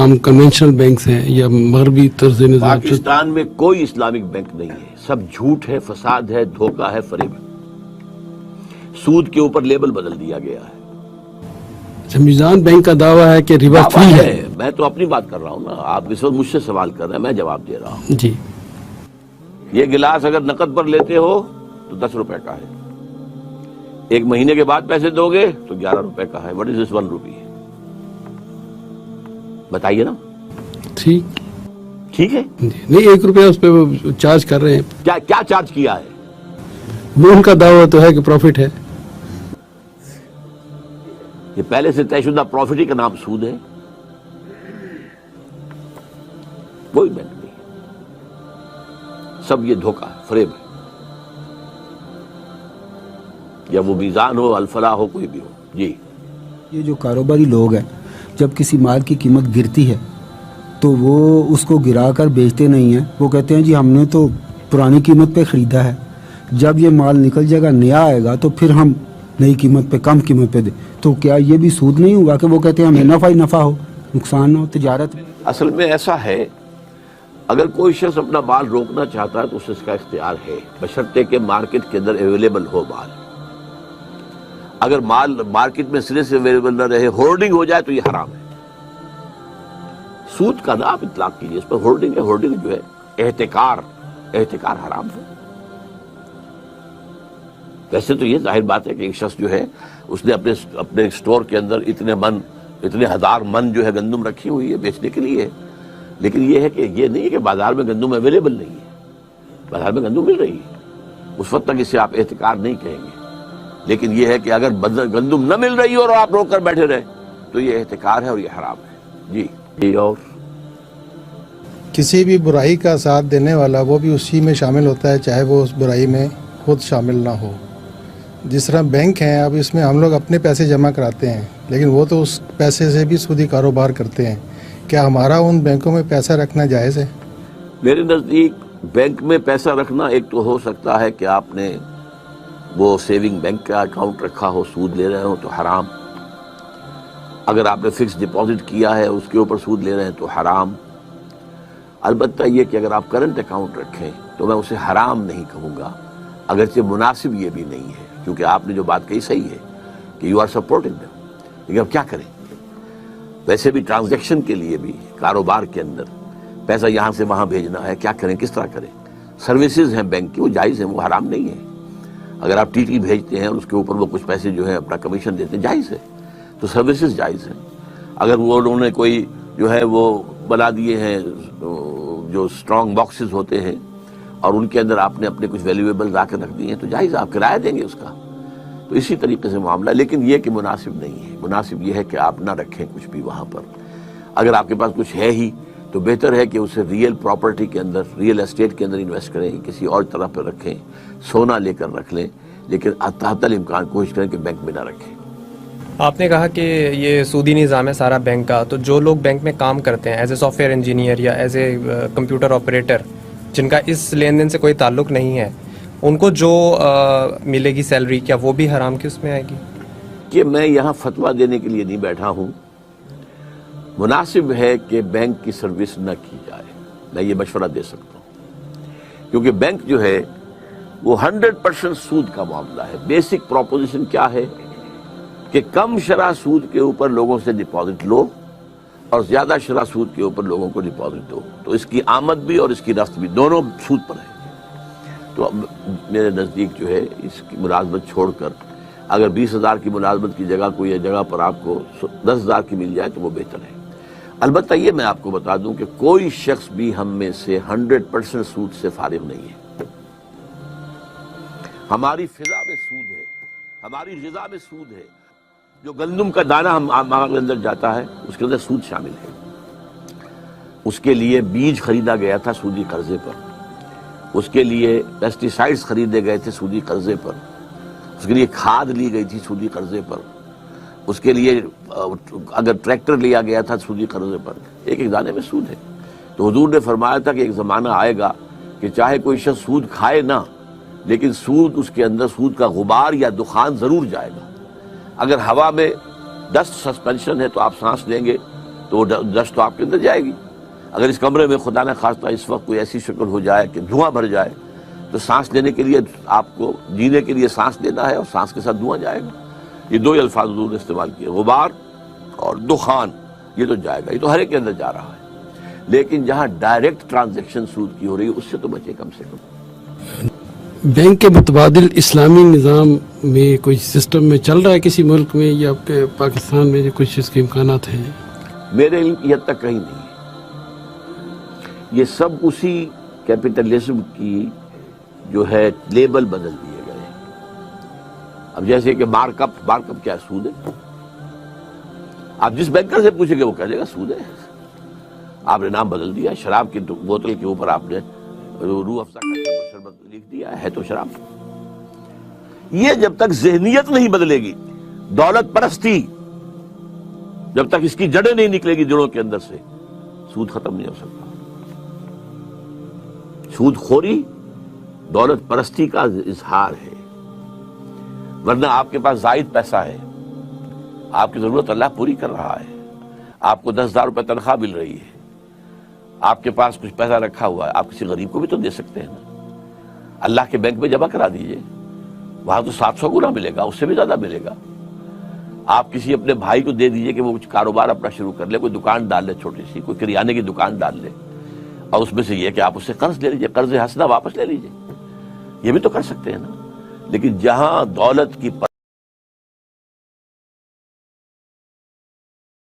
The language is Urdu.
ہم کنونشنل بینکس ہیں یا مغربی طرز نظام سے؟ پاکستان میں کوئی اسلامک بینک نہیں ہے، سب جھوٹ ہے، فساد ہے، دھوکہ ہے، فریب ہے۔ سود کے اوپر لیبل بدل دیا گیا ہے۔ اچھا، میزان بینک کا دعویٰ ہے کہ ربا فری ہے۔ میں تو اپنی بات کر رہا ہوں نا، آپ اس وقت مجھ سے سوال کر رہے ہیں، میں جواب دے رہا ہوں۔ جی، یہ گلاس اگر نقد پر لیتے ہو تو 10 روپے کا ہے، ایک مہینے کے بعد پیسے دو گے تو 11 روپے کا ہے۔ وٹ از دس 1 روپی؟ بتائیے نا۔ ٹھیک ہے جی، نہیں 1 روپیہ اس پہ وہ چارج کر رہے ہیں۔ کیا چارج کیا ہے؟ وہ ان کا دعویٰ تو ہے کہ پروفٹ ہے۔ یہ پہلے سے طے شدہ پروفٹ کا نام سود ہے، کوئی بینک نہیں، سب یہ دھوکہ ہے، فریب ہے، یا وہ میزان ہو، الفلاح ہو، کوئی بھی ہو۔ جی، یہ جو کاروباری لوگ ہیں، جب کسی مال کی قیمت گرتی ہے تو وہ اس کو گرا کر بیچتے نہیں ہیں، وہ کہتے ہیں جی ہم نے تو پرانی قیمت پہ خریدا ہے، جب یہ مال نکل جائے گا، نیا آئے گا، تو پھر ہم نئی قیمت پہ، کم قیمت پہ دیں۔ تو کیا یہ بھی سود نہیں ہوگا کہ وہ کہتے ہیں ہمیں نفع ہی نفع ہو، نقصان نہ ہو تجارت میں؟ اصل میں ایسا ہے، اگر کوئی شخص اپنا مال روکنا چاہتا ہے تو اس کا اختیار ہے، بشرطے کہ مارکیٹ کے اندر اویلیبل ہو مال۔ اگر مال مارکیٹ میں سرے سے اویلیبل نہ رہے، ہولڈنگ ہو جائے تو یہ حرام ہے۔ سود کا نا آپ اطلاق کیجیے، اس پر ہولڈنگ ہے، ہولڈنگ جو ہے احتکار حرام ہے۔ ویسے تو یہ ظاہر بات ہے کہ ایک شخص جو ہے اس نے اپنے اسٹور کے اندر اتنے ہزار من جو ہے گندم رکھی ہوئی ہے بیچنے کے لیے، لیکن یہ ہے کہ یہ نہیں ہے کہ بازار میں گندم اویلیبل نہیں ہے، بازار میں گندم مل رہی ہے، اس وقت تک اسے آپ احتکار نہیں کہیں گے۔ لیکن یہ ہے کہ اگر گندم نہ مل رہی ہو اور آپ روک کر بیٹھے رہے تو یہ احتکار ہے اور یہ حرام ہے۔ جی، اور کسی بھی برائی کا ساتھ دینے والا وہ بھی اسی میں شامل ہوتا ہے، چاہے وہ اس برائی میں خود شامل نہ ہو۔ جس طرح بینک ہیں، اب اس میں ہم لوگ اپنے پیسے جمع کراتے ہیں، لیکن وہ تو اس پیسے سے بھی سودی کاروبار کرتے ہیں۔ کیا ہمارا ان بینکوں میں پیسہ رکھنا جائز ہے؟ میرے نزدیک بینک میں پیسہ رکھنا ایک تو ہو سکتا ہے کہ آپ نے وہ سیونگ بینک کا اکاؤنٹ رکھا ہو، سود لے رہے ہو تو حرام۔ اگر آپ نے فکس ڈپازٹ کیا ہے اس کے اوپر سود لے رہے ہیں تو حرام۔ البتہ یہ کہ اگر آپ کرنٹ اکاؤنٹ رکھیں تو میں اسے حرام نہیں کہوں گا، اگرچہ مناسب یہ بھی نہیں ہے، کیونکہ آپ نے جو بات کہی صحیح ہے کہ یو آر سپورٹنگ دیم، لیکن اب کیا کریں؟ ویسے بھی ٹرانزیکشن کے لیے بھی کاروبار کے اندر پیسہ یہاں سے وہاں بھیجنا ہے، کیا کریں، کس طرح کریں؟ سروسز ہیں بینک کی، وہ جائز ہیں، وہ حرام نہیں ہے۔ اگر آپ ٹی بھیجتے ہیں اور اس کے اوپر وہ کچھ پیسے جو ہے اپنا کمیشن دیتے ہیں، جائز ہے، تو سروسز جائز ہیں۔ اگر وہ انہوں نے کوئی جو ہے وہ بنا دیے ہیں جو اسٹرانگ باکسز ہوتے ہیں اور ان کے اندر آپ نے اپنے کچھ ویلیویبل لا کے رکھ دیے ہیں تو جائز، آپ کرایہ دیں گے اس کا، تو اسی طریقے سے معاملہ۔ لیکن یہ کہ مناسب نہیں ہے، مناسب یہ ہے کہ آپ نہ رکھیں کچھ بھی وہاں پر۔ اگر آپ کے پاس کچھ ہے ہی تو بہتر ہے کہ اسے ریئل پراپرٹی کے اندر، ریئل اسٹیٹ کے اندر انویسٹ کریں، کسی اور طرح پہ رکھیں، سونا لے کر رکھ لیں، لیکن تحت الامکان کوشش کریں کہ بینک میں نہ رکھیں۔ آپ نے کہا کہ یہ سودی نظام ہے سارا بینک کا، تو جو لوگ بینک میں کام کرتے ہیں as a soft where engineer یا ایز اے کمپیوٹر آپریٹر، جن کا اس لین دین سے کوئی تعلق نہیں ہے، ان کو جو ملے گی سیلری، کیا وہ بھی حرام کی اس میں آئے گی؟ کہ میں یہاں فتویٰ دینے کے لیے نہیں بیٹھا ہوں، مناسب ہے کہ بینک کی سروس نہ کی جائے، میں یہ مشورہ دے سکتا ہوں، کیونکہ بینک جو ہے وہ 100% سود کا معاملہ ہے۔ بیسک پروپوزیشن کیا ہے کہ کم شرح سود کے اوپر لوگوں سے ڈپازٹ لو اور زیادہ شرح سود کے اوپر لوگوں کو ڈپازٹ دو، تو اس کی آمد بھی اور اس کی رفت بھی دونوں سود پر ہے۔ تو اب میرے نزدیک جو ہے اس کی ملازمت چھوڑ کر اگر 20,000 کی ملازمت کی جگہ کوئی جگہ پر آپ کو 10,000 کی مل جائے تو وہ بہتر ہے۔ البتہ یہ میں آپ کو بتا دوں کہ کوئی شخص بھی ہم میں سے 100% سود سے فارغ نہیں ہے۔ ہماری فضا میں سود ہے، ہماری غذا میں سود ہے، جو گندم کا دانہ ہمارے اندر جاتا ہے اس کے اندر سود شامل ہے۔ اس کے لیے بیج خریدا گیا تھا سودی قرضے پر، اس کے لیے پیسٹی سائیڈز خریدے گئے تھے سودی قرضے پر، اس کے لیے کھاد لی گئی تھی سودی قرضے پر، اس کے لیے اگر ٹریکٹر لیا گیا تھا سودی قرضے پر، ایک ایک دانے میں سود ہے۔ تو حضور نے فرمایا تھا کہ ایک زمانہ آئے گا کہ چاہے کوئی شخص سود کھائے نہ، لیکن سود اس کے اندر سود کا غبار یا دخان ضرور جائے گا۔ اگر ہوا میں ڈسٹ سسپینشن ہے تو آپ سانس لیں گے تو وہ ڈسٹ تو آپ کے اندر جائے گی. اگر اس کمرے میں خدا نہ خواستہ اس وقت کوئی ایسی شکل ہو جائے کہ دھواں بھر جائے تو سانس لینے کے لیے آپ کو جینے کے لیے سانس لینا ہے اور سانس کے ساتھ دھواں جائے گا. یہ دو ہی الفاظ حضور نے استعمال کیے, غبار اور دخان. یہ تو جائے گا, یہ تو ہر ایک کے اندر جا رہا ہے. لیکن جہاں ڈائریکٹ ٹرانزیکشن سود کی ہو رہی ہے اس سے تو بچے کم سے کم. بینک کے متبادل اسلامی نظام میں کوئی سسٹم میں چل رہا ہے کسی ملک میں, یا آپ کے پاکستان میں جو کچھ اس کے امکانات ہیں؟ میرے علم کی حد تک کہیں نہیں ہے. یہ سب اسی کیپٹلزم کی جو ہے لیبل بدل دیے گئے. اب جیسے کہ مارک اپ کیا ہے؟ سود ہے. آپ جس بینکر سے پوچھیں گے وہ کہہ دے گا سود ہے. آپ نے نام بدل دیا. شراب کی بوتل کے اوپر آپ نے روح افزا کا شربت لکھ دیا ہے تو شراب. یہ جب تک ذہنیت نہیں بدلے گی, دولت پرستی جب تک اس کی جڑیں نہیں نکلے گی جڑوں کے اندر سے, سود ختم نہیں ہو سکتا. سود خوری دولت پرستی کا اظہار ہے. ورنہ آپ کے پاس زائد پیسہ ہے, آپ کی ضرورت اللہ پوری کر رہا ہے, آپ کو 10,000 روپے تنخواہ مل رہی ہے, آپ کے پاس کچھ پیسہ رکھا ہوا ہے, آپ کسی غریب کو بھی تو دے سکتے ہیں نا. اللہ کے بینک میں جمع کرا دیجئے, وہاں تو 700 گنا ملے گا, اس سے بھی زیادہ ملے گا. آپ کسی اپنے بھائی کو دے دیجئے کہ وہ کچھ کاروبار اپنا شروع کر لے, کوئی دکان ڈال لے چھوٹی سی, کوئی کریانے کی دکان ڈال لے, اور اس میں سے یہ کہ آپ اس سے قرض لے لیجئے, قرض حسنہ واپس لے لیجئے. یہ بھی تو کر سکتے ہیں نا. لیکن جہاں دولت کی